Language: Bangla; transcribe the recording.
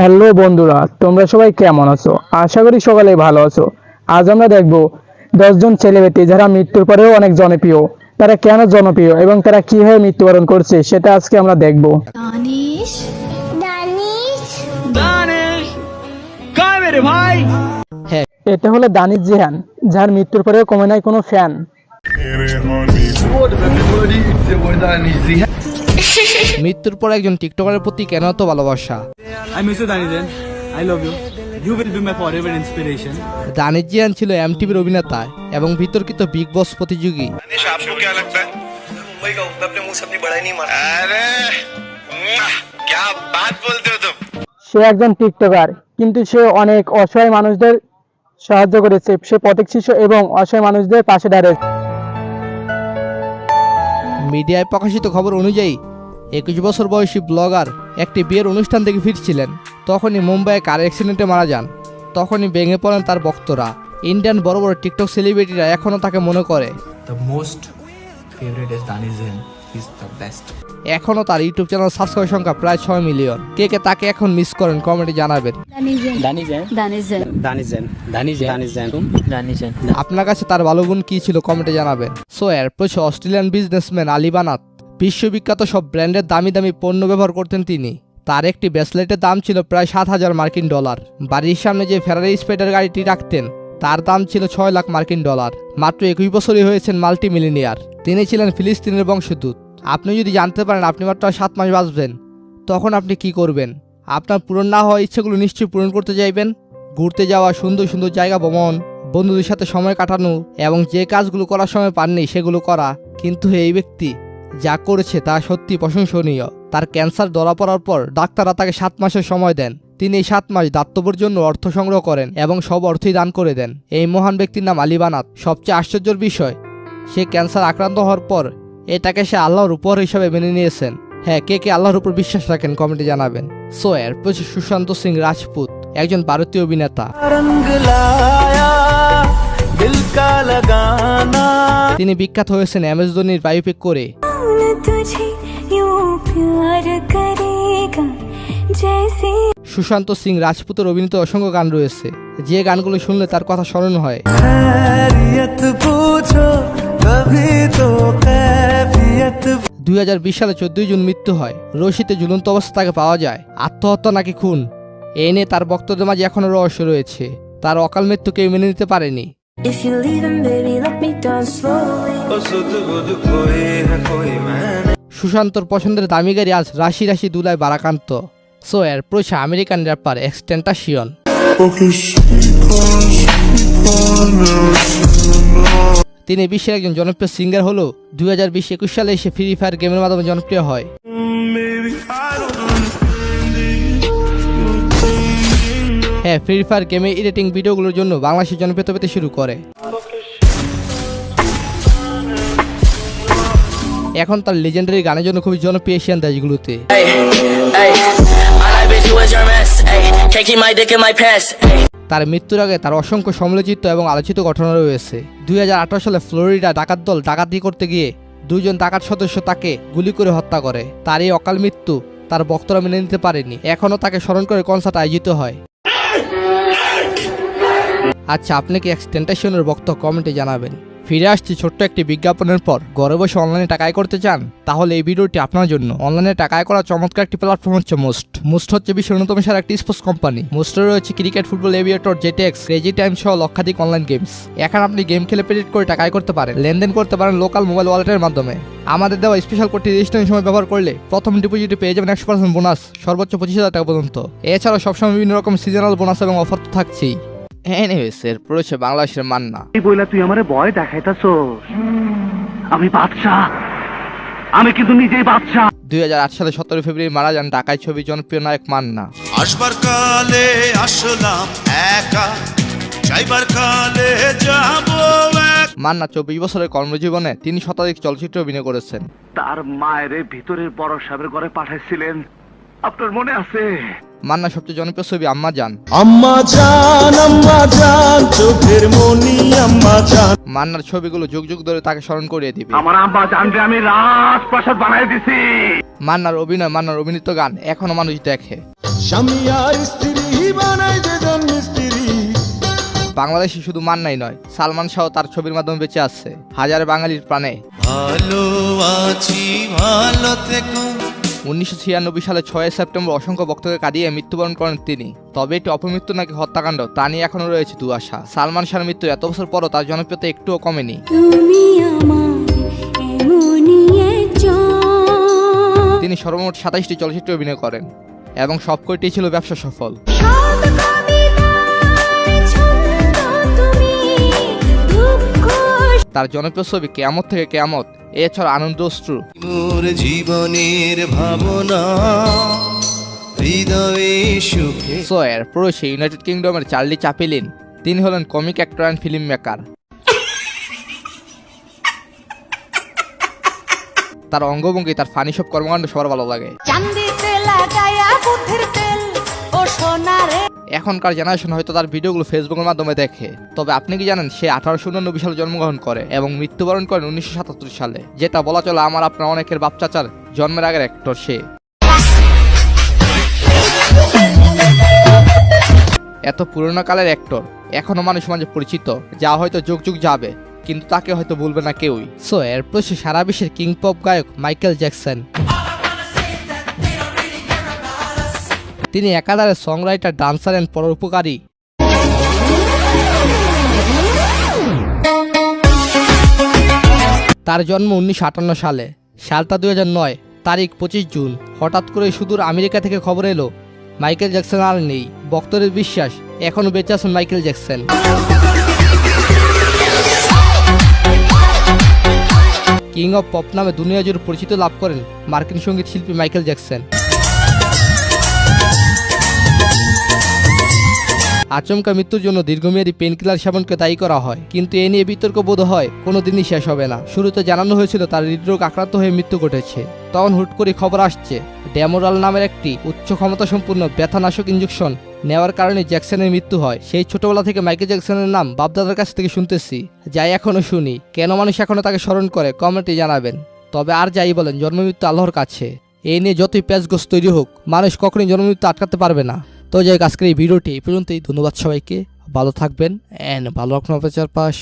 হ্যালো বন্ধুরা, তোমরা সবাই কেমন আছো? আশা করি সকালে ভালো আছো। আজ আমরা দেখব 10 জন সেলিব্রিটি যারা মৃত্যুর পরেও অনেক জনপ্রিয়। তারা কেন জনপ্রিয় এবং তারা কিভাবে মৃত্যুবরণ করছে সেটা আজকে আমরা দেখব। दानिश दानिश दानिश कहाँ है मेरे भाई? এটা হলো দানিশ জিহান, যার মৃত্যুর পরেও কমে নাই কোনো ফ্যান। মৃত্যুর পর একজন টিকটকারের প্রতি কেন এত ভালোবাসা? I miss you, Daniel. I love you. You will be my forever inspiration. Danish জিয়ান ছিল এমটিভির অভিনেতা এবং বিতর্কিত বিগ বস প্রতিযোগী। दानिश आपको क्या लगता है? मुंबई का हूँ, अपने मुंह से अपनी बड़ाई नहीं मारता। अरे क्या बात बोलते हो तुम? সে একজন টিকটকার, কিন্তু সে অনেক অসহায় মানুষদের সাহায্য করেছে। সে পথিক শিশু এবং অসহায় মানুষদের পাশে দাঁড়িয়েছে। মিডিয়ায় প্রকাশিত খবর অনুযায়ী 21 বছর বয়সী ব্লগার একটি বিয়ের অনুষ্ঠান থেকে ফিরছিলেন। তখনই মুম্বাইয়ে কার অ্যাক্সিডেন্টে মারা যান। তখনই ভেঙে পড়েন তার ভক্তরা। ইন্ডিয়ান বড় বড় টিকটক সেলিব্রিটিরা এখনও তাকে মনে করে। The most favorite is Danish Zain. He's the best. এখনও তার ইউটিউব চ্যানেল সাবস্ক্রাইব সংখ্যা প্রায় 6 মিলিয়ন। কে কে তাকে এখন মিস করেন কমেন্টে জানাবেন। আপনার কাছে তার ভালো গুণ কি ছিল কমেন্টে জানাবেন। সো এরপর অস্ট্রেলিয়ান বিজনেসম্যান আলী বানাত বিশ্ববিখ্যাত সব ব্র্যান্ডের দামি দামি পণ্য ব্যবহার করতেন তিনি। তার একটি ব্রেসলেটের দাম ছিল প্রায় $7,000 মার্কিন। বাড়ির সামনে যে ফেরারি স্পাইডার গাড়িটি রাখতেন তার দাম ছিল $6 লাখ মার্কিন। মাত্র 21 বছরই হয়েছেন মাল্টি মিলিনিয়ার। তিনি ছিলেন ফিলিস্তিনের বংশোদ্ভূত। আপনি যদি জানতে পারেন আপনি মাত্র 7 মাস বাঁচবেন, তখন আপনি কি করবেন? আপনার পূরণ না হওয়া ইচ্ছেগুলো নিশ্চয়ই পূরণ করতে চাইবেন। ঘুরতে যাওয়া, সুন্দর সুন্দর জায়গা ভ্রমণ, বন্ধুদের সাথে সময় কাটানো এবং যে কাজগুলো করার সময় পাননি সেগুলো করা। কিন্তু এই ব্যক্তি যা করেছে তা সত্যি প্রশংসনীয়। তার ক্যান্সার ধরা পড়ার পর ডাক্তাররা তাকে 7 মাসের সময় দেন। তিনি এই 7 মাস দাতব্যের জন্য অর্থ সংগ্রহ করেন এবং সব অর্থই দান করে দেন। এই মহান ব্যক্তির নাম আলী বানাত। সবচেয়ে আশ্চর্যের বিষয়, সে ক্যান্সার আক্রান্ত হওয়ার পর এটাকে সে আল্লাহর উপহার হিসাবে মেনে নিয়েছেন। হ্যাঁ, কে কে আল্লাহর উপর বিশ্বাস রাখেন কমেন্টে জানাবেন। সো এরপর সুশান্ত সিং রাজপুত, একজন ভারতীয় অভিনেতা। তিনি বিখ্যাত হয়েছেন এমএস ধোনির বায়োপিক করে। সুশান্ত সিং রাজপুতের অভিনীত অসংখ্য গান রয়েছে, যে গানগুলো শুনলে তার কথা স্মরণ হয়। 2020 সালে 14 জুন মৃত্যু হয়। রশিতে ঝুলন্ত অবস্থা তাকে পাওয়া যায়। আত্মহত্যা নাকি খুন, এ নিয়ে তার ভক্তদের মাঝে এখনো রহস্য রয়েছে। তার অকাল মৃত্যু কেউ মেনে নিতে পারেনি। সুশান্তর পছন্দের দামি গাড়ি আজ রাশি রাশি দুলায় বারাকান্ত। সো এরপর আমেরিকান র্যাপার এক্সটেন্টাসিয়ন। তিনি বিশ্বের একজন জনপ্রিয় সিঙ্গার হলেও 2020-21 সালে এসে ফ্রি ফায়ার গেমের মাধ্যমে জনপ্রিয় হয়। হ্যাঁ, ফ্রি ফায়ার গেমে এডিটিং ভিডিওগুলোর জন্য বাংলাদেশে জনপ্রিয়তা পেতে শুরু করে। এখন তার লেজেন্ডারি গানের জন্য খুবই জনপ্রিয় এশিয়ান দেশগুলোতে। তার মৃত্যুর আগে তার অসংখ্য সমালোচিত এবং আলোচিত ঘটনা রয়েছে। 2018 সালে ফ্লোরিডা ডাকাত দল ডাকাতি করতে গিয়ে 2 জন ডাকাত সদস্য তাকে গুলি করে হত্যা করে। তার এই অকাল মৃত্যু তার ভক্তরা মেনে নিতে পারেনি। এখনও তাকে স্মরণ করে কনসার্ট আয়োজিত হয়। আচ্ছা, আপনি কি এক্সটেন্টাসিয়নের ভক্ত? কমেন্টে জানাবেন। ফিরে আসছি ছোট্ট একটি বিজ্ঞাপনের পর। ঘরে বসে অনলাইনে টাকা আয় করতে চান? তাহলে এই ভিডিওটি আপনার জন্য। অনলাইনে টাকা আয় করার চমৎকার একটি প্ল্যাটফর্ম হচ্ছে মোস্ট হচ্ছে বিশ্বের অন্যতম সেরা একটি স্পোর্টস কোম্পানি। মোস্টে রয়েছে cricket, football, aviator, JetX, crazy time সহ লক্ষাধিক অনলাইন গেমস। এখানে আপনি গেম খেলে প্রেডিক্ট করে টাকা আয় করতে পারেন, লেনদেন করতে পারেন লোকাল মোবাইল ওয়ালেটের মাধ্যমে। আমাদের দেওয়া স্পেশাল কোডটি রেজিস্ট্রেশন সময় ব্যবহার করলে প্রথম ডিপোজিটে পেয়ে যাবেন 100% বোনাস, সর্বোচ্চ 25,000 টাকা পর্যন্ত। এছাড়াও সবসময় বিভিন্ন রকম সিজনাল বোনাস এবং অফার তো থাকছেই। এনিওয়েজ, এরপর হচ্ছে বাংলাদেশের মান্না। বইলা তুই আমারে ভয় দেখাইতাছস? আমি বাদশা, আমি কিন্তু নিজেই বাদশা। 2008 সালে 17 ফেব্রুয়ারি মারা যান ঢাকায় ছবি জনপ্রিয় নায়ক মান্না। আসবার কালে আসলাম একা, যাইবার কালে যাবো এক। মান্না 24 বছরের কর্মজীবনে তিনি শতাধিক চলচ্চিত্রে অভিনয় করেছেন। তার মায়ের ভিতরের বড় সাহেবের ঘরে পাঠাইছিলেন, আপনার মনে আছে? মান্না সবচেয়ে জনপ্রিয় ছবি আম্মা জান। চোখের মনি আম্মা জান। মান্নার ছবিগুলো যুগ যুগ ধরে তাকে স্মরণ করিয়ে দিবে। আমার আম্মা জানতে আমি রাজপ্রাসাদ বানাই দিছি। মান্নার অভিনয়, মান্নার অভিনীত গান এখনো মানুষ দেখে। স্বামী আর স্ত্রী বানাই যেজন মিস্ত্রি। বাংলাদেশে শুধু মান্নাই নয়, সালমান শাহ তার ছবির মাধ্যমে বেঁচে আছে হাজার বাঙালির প্রাণে। ভালো আছি ভালো থেকো। 1996 সালে 6 সেপ্টেম্বর অসংখ্য ভক্তকে কাঁদিয়ে মৃত্যুবরণ করেন তিনি। তবে এটি অপমৃত্যু নাকি হত্যাকাণ্ড তা নিয়ে এখনো রয়েছে দুআশা। সালমান শাহের মৃত্যু এত বছর পরও তার জনপ্রিয়তা একটুও কমেনি। তিনি সর্বমোট 27টি চলচ্চিত্রে অভিনয় করেন এবং সবকটি ছিল ব্যবসা সফল। তার জনপ্রিয় ছবি কেয়ামত থেকে কেয়ামত, এছাড়া আনন্দ অশ্রু। মোর জীবনের ভাবনা হৃদয়ে সুখে। সো এরপর সে ইউনাইটেড কিংডমের চার্লি চ্যাপলিন। তিনি হলেন comic actor and film maker. তার অঙ্গভঙ্গি, তার ফানি সব কর্মকাণ্ড সবার ভালো লাগে। এখনকার জেনারেশন হয়তো তার ভিডিওগুলো ফেসবুকের মাধ্যমে দেখে, তবে আপনি কি জানেন সে 1899 সালে জন্মগ্রহণ করে এবং মৃত্যুবরণ করেন 1977 সালে, যেটা বলা চলে আমার আপনার অনেকের বাপ চাচার জন্মের আগের অ্যাক্টর সে। এত পুরোনো কালের অ্যাক্টর এখনো মানুষ মাঝে পরিচিত, যা হয়তো যুগ যুগ যাবে কিন্তু তাকে হয়তো ভুলবে না কেউই। সো এরপর সে সারা বিশ্বের কিং পপ গায়ক মাইকেল জ্যাকসন। তিনি একাধারে সংরাইটার, ডান্সার এন্ড পরোপকারী। তার জন্ম 1958 সালে, সালটা 2009, তারিখ 25 জুন। হঠাৎ করে সুদূর আমেরিকা থেকে খবর এলো মাইকেল জ্যাকসন আর নেই। ভক্তদের বিশ্বাস এখনো বেঁচে আছেন Michael Jackson. King of pop নামে দুনিয়া জুড়ে পরিচিতি লাভ করেন মার্কিন সঙ্গীত শিল্পী মাইকেল জ্যাকসন। আচমকা মৃত্যুর জন্য দীর্ঘমেয়াদী পেনকিলার সেবনকে দায়ী করা হয়, কিন্তু এ নিয়ে বিতর্ক বোধ হয় কোনোদিনই শেষ হবে না। শুরুতে জানানো হয়েছিল তার হৃদরোগ আক্রান্ত হয়ে মৃত্যু ঘটেছে, তখন হুট করে খবর আসছে ডেমোরাল নামের একটি উচ্চ ক্ষমতা সম্পূর্ণ ব্যথানাশক ইঞ্জেকশন নেওয়ার কারণে জ্যাকসনের মৃত্যু হয়। সেই ছোটবেলা থেকে মাইকেল জ্যাকসনের নাম বাপদাদার কাছ থেকে শুনতেছি, যাই এখনো শুনি। কেন মানুষ এখনো তাকে স্মরণ করে কমেন্টে জানাবেন। তবে আর যাই বলেন, জন্মমৃত্যু আল্লাহর কাছে। এই নিয়ে যতই প্যাচগোছ তৈরি হোক, মানুষ কখনোই জন্মমৃত্যু আটকাতে পারবে না। তো যাই আজকের এই ভিডিওটি এই পর্যন্তই। ধন্যবাদ সবাইকে, ভালো থাকবেন এন্ড ভালো রাখুন আপনার চারপাশ।